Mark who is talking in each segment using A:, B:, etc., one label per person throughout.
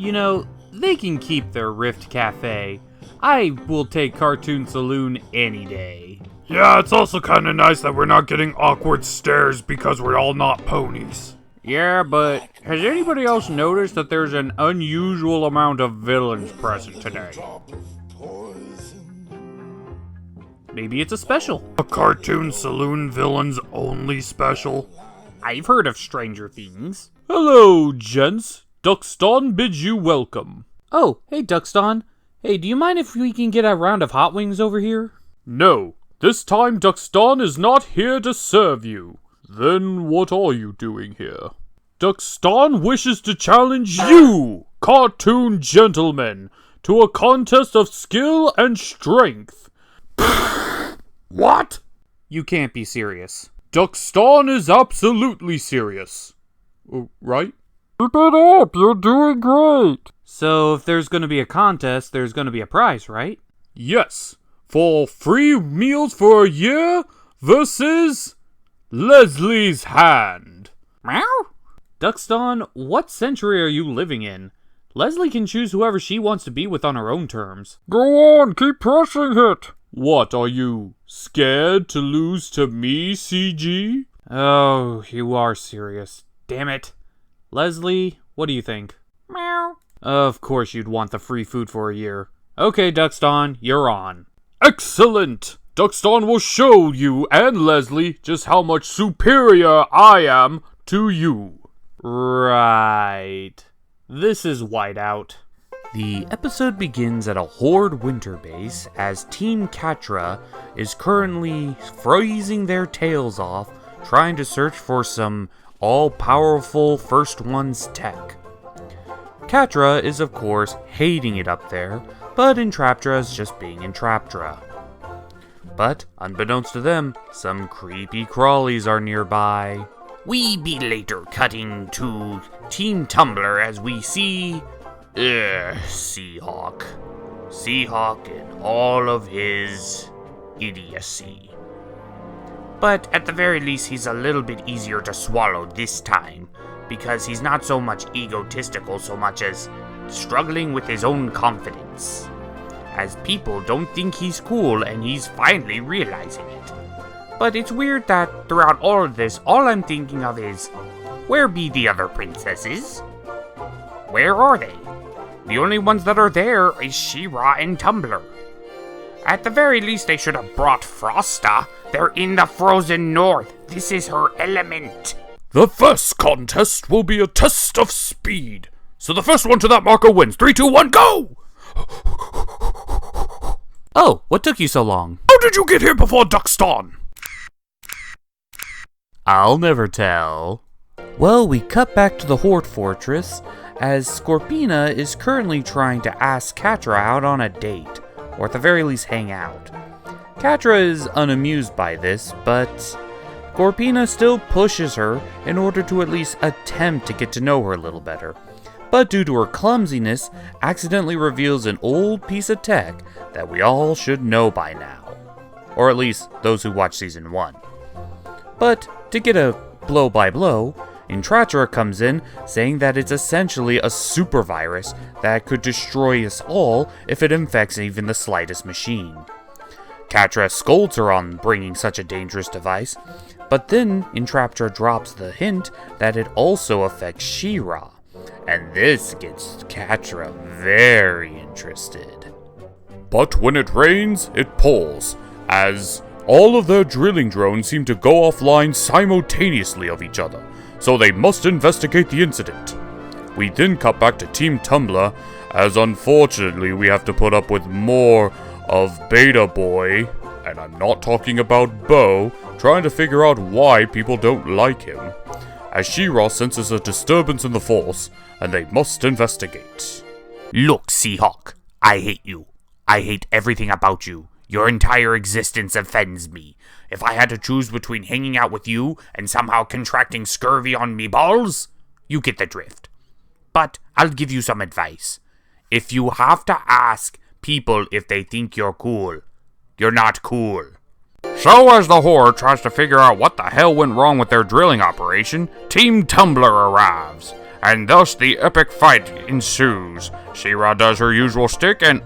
A: You know, they can keep their Rift Cafe. I will take Cartoon Saloon any day.
B: Yeah, it's also kinda nice that we're not getting awkward stares because we're all not ponies.
A: Yeah, but has anybody else noticed that there's an unusual amount of villains present today? Maybe it's a special.
B: A Cartoon Saloon villain's only special?
A: I've heard of stranger things.
B: Hello, gents. Duxton bids you welcome.
A: Oh, hey Duxton. Hey, do you mind if we can get a round of hot wings over here?
B: No, this time Duxton is not here to serve you. Then what are you doing here? Duxton wishes to challenge you, cartoon gentlemen, to a contest of skill and strength. What?
A: You can't be serious.
B: Duxton is absolutely serious. Right? Keep it up, you're doing great.
A: So if there's gonna be a contest, there's gonna be a prize, right?
B: Yes. For free meals for a year versus Leslie's hand.
A: Meow? Duxton, what century are you living in? Leslie can choose whoever she wants to be with on her own terms.
B: Go on, keep pressing it. What, are you scared to lose to me, CG?
A: Oh, you are serious. Damn it. Leslie, what do you think?
C: Meow.
A: Of course you'd want the free food for a year. Okay, Duxton, you're on.
B: Excellent! Duxton will show you and Leslie just how much superior I am to you.
A: Right. This is Whiteout. The episode begins at a Horde winter base as Team Catra is currently freezing their tails off trying to search for some all-powerful First One's tech. Catra is of course hating it up there, but Entraptra is just being Entraptra. But, unbeknownst to them, some creepy crawlies are nearby.
C: We be later cutting to Team Tumblr as we see Seahawk. Seahawk and all of his idiocy. But at the very least, he's a little bit easier to swallow this time, because he's not so much egotistical so much as struggling with his own confidence. As people don't think he's cool, and he's finally realizing it. But it's weird that throughout all of this, all I'm thinking of is, where be the other princesses? Where are they? The only ones that are there is She-Ra and Tumblr. At the very least, they should have brought Frosta. They're in the frozen north. This is her element.
B: The first contest will be a test of speed. So the first one to that marker wins. 3, 2, 1, go!
A: Oh, what took you so long?
B: How did you get here before Duxton?
A: I'll never tell. Well, we cut back to the Horde Fortress, as Scorpina is currently trying to ask Catra out on a date, or at the very least hang out. Catra is unamused by this, but Scorpina still pushes her in order to at least attempt to get to know her a little better. But due to her clumsiness, accidentally reveals an old piece of tech that we all should know by now. Or at least those who watch Season 1. But to get a blow-by-blow, Entraptra comes in saying that it's essentially a super virus that could destroy us all if it infects even the slightest machine. Catra scolds her on bringing such a dangerous device, but then Entraptra drops the hint that it also affects She-Ra, and this gets Catra very interested.
B: But when it rains, it pours, as all of their drilling drones seem to go offline simultaneously of each other, so they must investigate the incident. We then cut back to Team Tumblr, as unfortunately we have to put up with more of Beta Boy, and I'm not talking about Bo, trying to figure out why people don't like him, as She-Ra senses a disturbance in the Force, and they must investigate.
C: Look, Seahawk, I hate you. I hate everything about you. Your entire existence offends me. If I had to choose between hanging out with you and somehow contracting scurvy on me balls, you get the drift. But I'll give you some advice. If you have to ask people if they think you're cool, you're not cool.
B: So as the Horde tries to figure out what the hell went wrong with their drilling operation, Team Tumblr arrives, and thus the epic fight ensues. She-Ra does her usual stick and...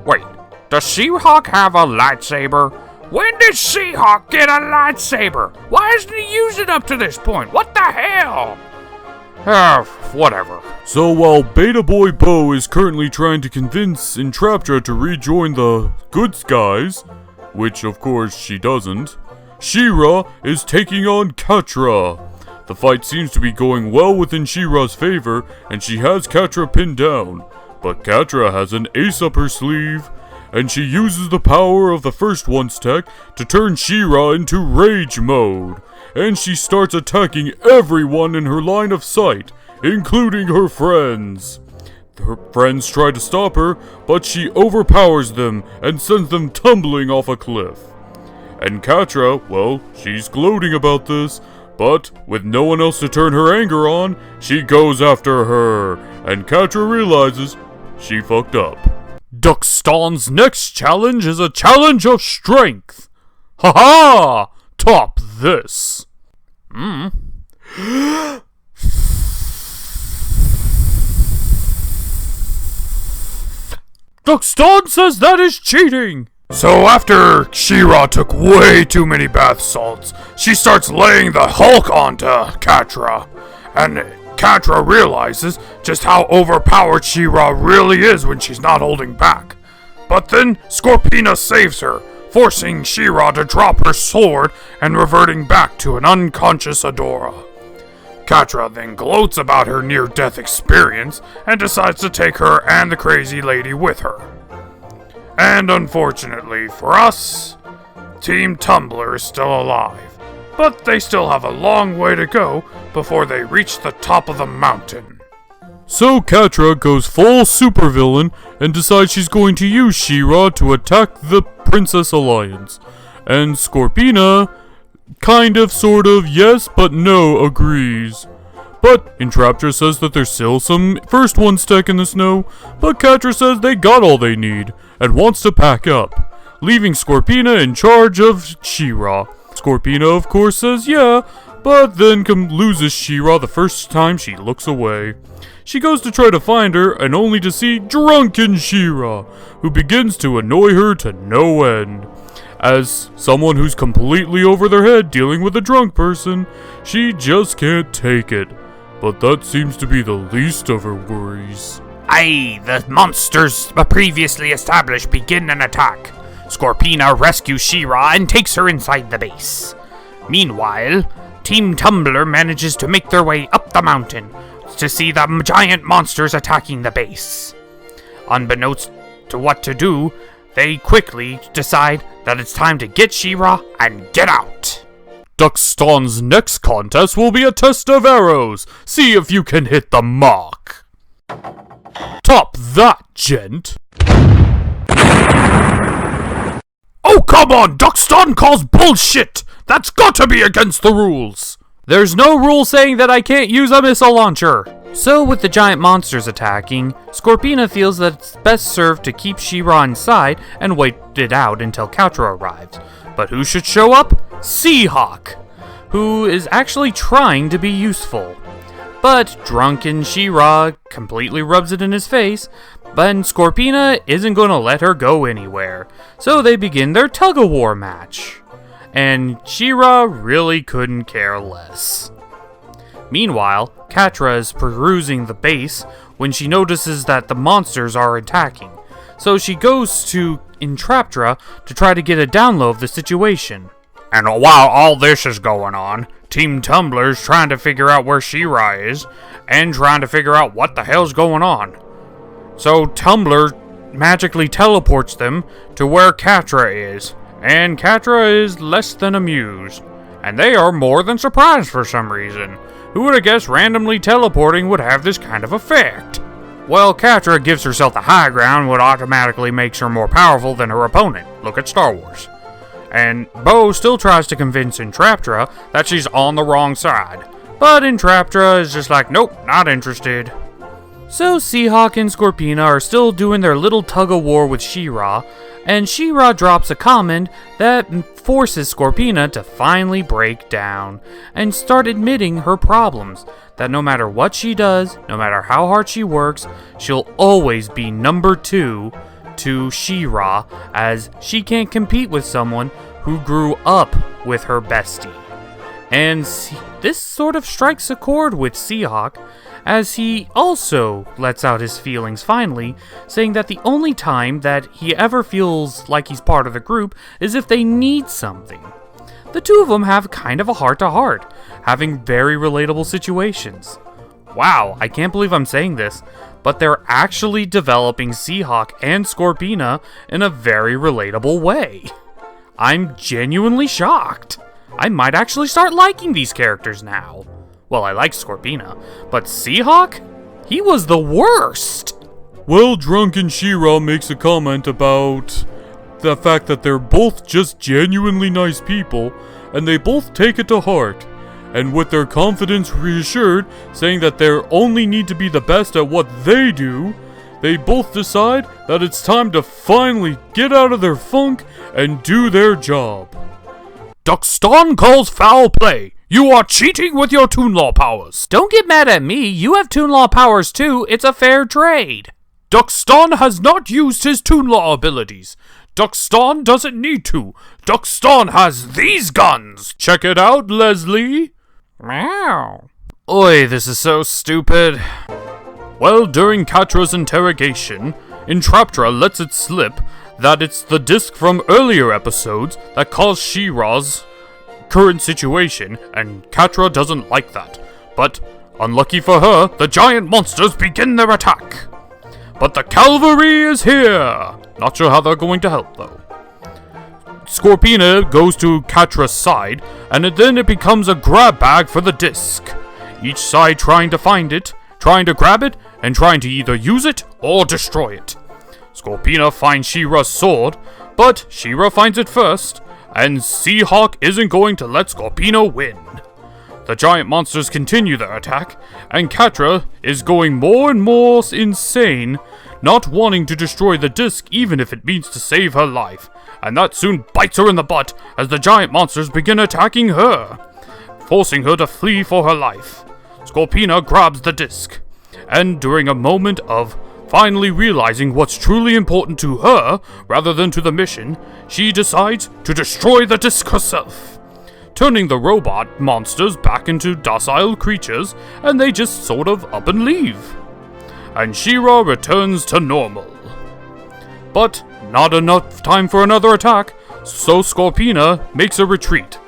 B: Wait, does Seahawk have a lightsaber? When did Seahawk get a lightsaber? Why hasn't he used it up to this point? What the hell? Whatever. So while Beta Boy Bo is currently trying to convince Entraptra to rejoin the good guys, which of course she doesn't, She-Ra is taking on Catra. The fight seems to be going well within She-Ra's favor, and she has Catra pinned down. But Catra has an ace up her sleeve, and she uses the power of the first one's tech to turn She-Ra into rage mode. And she starts attacking everyone in her line of sight, including her friends. Her friends try to stop her, but she overpowers them and sends them tumbling off a cliff. And Catra, well, she's gloating about this, but with no one else to turn her anger on, she goes after her, and Catra realizes she fucked up. Duckston's next challenge is a challenge of strength. Ha-ha! Top this. Duckston says that is cheating. So after She-Ra took way too many bath salts, she starts laying the Hulk onto Catra. And Catra realizes just how overpowered She-Ra really is when she's not holding back. But then Scorpina saves her, forcing She-Ra to drop her sword and reverting back to an unconscious Adora. Catra then gloats about her near-death experience and decides to take her and the crazy lady with her. And unfortunately for us, Team Tumbler is still alive, but they still have a long way to go before they reach the top of the mountain. So Catra goes full supervillain and decides she's going to use She-Ra to attack the Princess Alliance. And Scorpina, kind of, sort of, yes, but no, agrees. But Entraptra says that there's still some first one stuck in the snow, but Catra says they got all they need, and wants to pack up, leaving Scorpina in charge of She-Ra. Scorpina, of course, says yeah, but then loses She-Ra the first time she looks away. She goes to try to find her, and only to see drunken She-Ra, who begins to annoy her to no end. As someone who's completely over their head dealing with a drunk person, she just can't take it. But that seems to be the least of her worries.
C: Aye, the monsters previously established begin an attack. Scorpina rescues She-Ra and takes her inside the base. Meanwhile, Team Tumbler manages to make their way up the mountain to see the giant monsters attacking the base. Unbeknownst to what to do, they quickly decide that it's time to get She-Ra and get out.
B: Duckston's next contest will be a test of arrows. See if you can hit the mark. Top that, gent. Oh, come on! Duckston calls bullshit! That's got to be against the rules!
A: There's no rule saying that I can't use a missile launcher! So with the giant monsters attacking, Scorpina feels that it's best served to keep She-Ra inside and wait it out until Catra arrives. But who should show up? Seahawk, who is actually trying to be useful. But drunken She-Ra completely rubs it in his face, but Scorpina isn't going to let her go anywhere. So they begin their tug-of-war match. And She-Ra really couldn't care less. Meanwhile, Catra is perusing the base when she notices that the monsters are attacking. So she goes to Entraptra to try to get a down low of the situation.
C: And while all this is going on, Team Tumbler's trying to figure out where She-Ra is, and trying to figure out what the hell's going on. So Tumbler magically teleports them to where Catra is, and Catra is less than amused. And they are more than surprised for some reason. Who would have guessed randomly teleporting would have this kind of effect? Well, Catra gives herself the high ground, what automatically makes her more powerful than her opponent. Look at Star Wars. And Bo still tries to convince Entraptra that she's on the wrong side. But Entraptra is just like, nope, not interested. So Seahawk and Scorpina are still doing their little tug-of-war with She-Ra, and She-Ra drops a comment that
A: forces Scorpina to finally break down and start admitting her problems, that no matter what she does, no matter how hard she works, she'll always be number 2 to She-Ra, as she can't compete with someone who grew up with her bestie. And this sort of strikes a chord with Seahawk, as he also lets out his feelings finally, saying that the only time that he ever feels like he's part of the group is if they need something. The two of them have kind of a heart-to-heart, having very relatable situations. Wow, I can't believe I'm saying this, but they're actually developing Seahawk and Scorpina in a very relatable way. I'm genuinely shocked. I might actually start liking these characters now. Well, I like Scorpina, but Seahawk? He was the worst!
B: Well, Drunken She-Ra makes a comment about the fact that they're both just genuinely nice people, and they both take it to heart. And with their confidence reassured, saying that they only need to be the best at what they do, they both decide that it's time to finally get out of their funk and do their job.
D: Duxton calls foul play. You are cheating with your Toon Law powers.
A: Don't get mad at me, you have Toon Law powers too, it's a fair trade.
D: Duxton has not used his Toon Law abilities. Duxton doesn't need to. Duxton has these guns. Check it out, Leslie.
A: Meow. Oi, this is so stupid.
B: Well, during Catra's interrogation, Entraptra lets it slip that it's the disc from earlier episodes that caused She-Ra's current situation, and Catra doesn't like that. But, unlucky for her, the giant monsters begin their attack. But the cavalry is here! Not sure how they're going to help, though. Scorpina goes to Catra's side, and then it becomes a grab bag for the disc. Each side trying to find it, trying to grab it, and trying to either use it or destroy it. Scorpina finds She-Ra's sword, but She-Ra finds it first, and Seahawk isn't going to let Scorpina win. The giant monsters continue their attack, and Catra is going more and more insane, not wanting to destroy the disc even if it means to save her life, and that soon bites her in the butt as the giant monsters begin attacking her, forcing her to flee for her life. Scorpina grabs the disc, and during a moment of finally realizing what's truly important to her rather than to the mission, she decides to destroy the disc herself, turning the robot monsters back into docile creatures, and they just sort of up and leave. And She-Ra returns to normal. But not enough time for another attack, so Scorpina makes a retreat,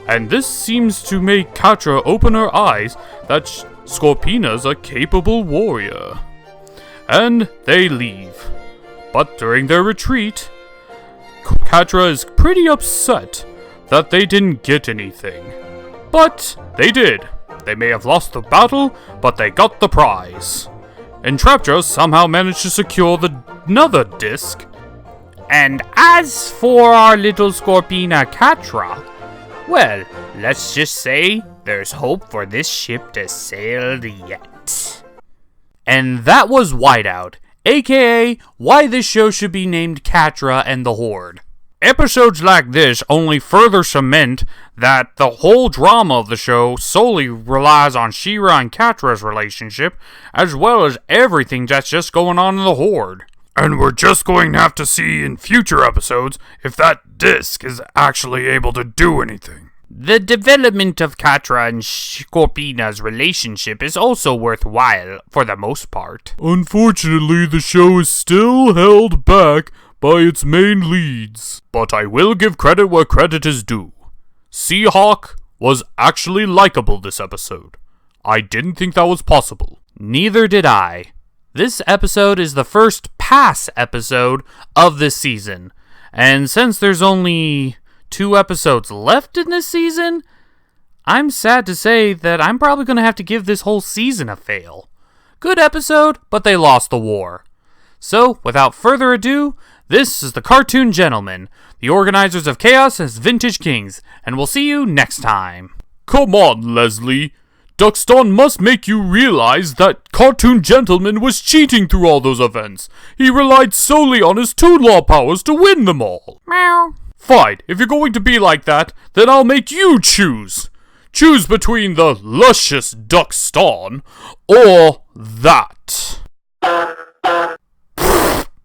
B: and this seems to make Catra open her eyes that Scorpina's a capable warrior. And they leave. But during their retreat, Catra is pretty upset that they didn't get anything. But they did. They may have lost the battle, but they got the prize. Entraptra somehow managed to secure another disc.
C: And as for our little Scorpina Catra, well, let's just say there's hope for this ship to sail yet.
A: And that was Whiteout, aka why this show should be named Catra and the Horde.
B: Episodes like this only further cement that the whole drama of the show solely relies on She-Ra and Catra's relationship, as well as everything that's just going on in the Horde. And we're just going to have to see in future episodes if that disc is actually able to do anything.
C: The development of Catra and Scorpina's relationship is also worthwhile, for the most part.
B: Unfortunately, the show is still held back by its main leads. But I will give credit where credit is due. Seahawk was actually likable this episode. I didn't think that was possible.
A: Neither did I. This episode is the first pass episode of this season, and since there's only 2 episodes left in this season, I'm sad to say that I'm probably going to have to give this whole season a fail. Good episode, but they lost the war. So, without further ado, this is the Cartoon Gentlemen, the organizers of Chaos as Vintage Kings, and we'll see you next time.
B: Come on, Leslie. Duxton must make you realize that Cartoon Gentleman was cheating through all those events. He relied solely on his Toon Law powers to win them all.
A: Meow.
D: Fine, if you're going to be like that, then I'll make you choose. Choose between the luscious Duckston or that.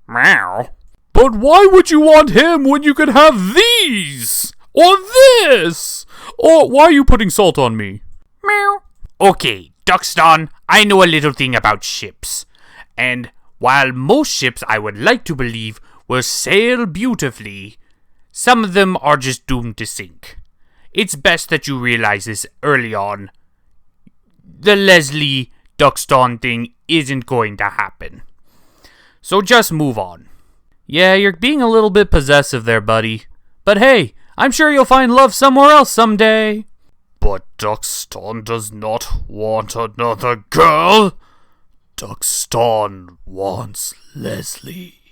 C: Meow.
D: But why would you want him when you could have these? Or this? Or why are you putting salt on me?
C: Meow. Okay, Duckston, I know a little thing about ships. And while most ships, I would like to believe, will sail beautifully, some of them are just doomed to sink. It's best that you realize this early on. The Leslie Duckston thing isn't going to happen. So just move on.
A: Yeah, you're being a little bit possessive there, buddy. But hey, I'm sure you'll find love somewhere else someday.
D: But Duckston does not want another girl. Duckston wants Leslie.